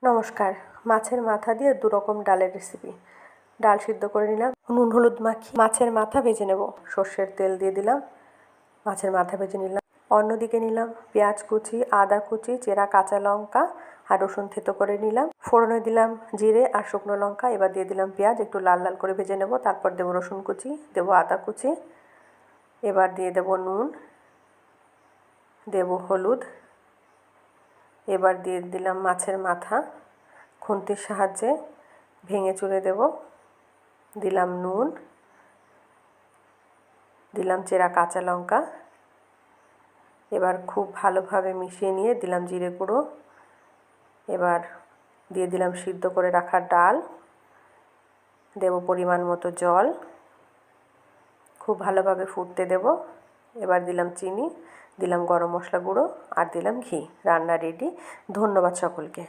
নমস্কার। মাছের মাথা দিয়ে দুরকম ডালের রেসিপি। ডাল সিদ্ধ করে নিলাম, নুন হলুদ মাখিয়ে মাছের মাথা ভেজে নেব। সর্ষের তেল দিয়ে দিলাম, মাছের মাথা ভেজে নিলাম। অন্যদিকে নিলাম পেঁয়াজ কুচি, আদা কুচি, চেরা কাঁচা লঙ্কা আর রসুন থেতো করে নিলাম। ফোড়নে দিলাম জিরে আর শুকনো লঙ্কা। এবার দিয়ে দিলাম পেঁয়াজ, একটু লাল লাল করে ভেজে নেব। তারপর দেবো রসুন কুচি, দেবো আদা কুচি। এবার দিয়ে দেবো নুন, দেবো হলুদ। এবার দিয়ে দিলাম মাছের মাথা, খুন্তির সাহায্যে ভেঙে চুরে দেব। দিলাম নুন, দিলাম চেরা কাঁচা লঙ্কা। এবার খুব ভালোভাবে মিশিয়ে নিয়ে দিলাম জিরে গুঁড়ো। এবার দিয়ে দিলাম সিদ্ধ করে রাখা ডাল, দেব পরিমাণ মতো জল, খুব ভালোভাবে ফুটতে দেব। এবার দিলাম চিনি, দিলাম গরম মশলা গুঁড়ো আর দিলাম ঘি। রান্না রেডি। ধন্যবাদ সকলকে।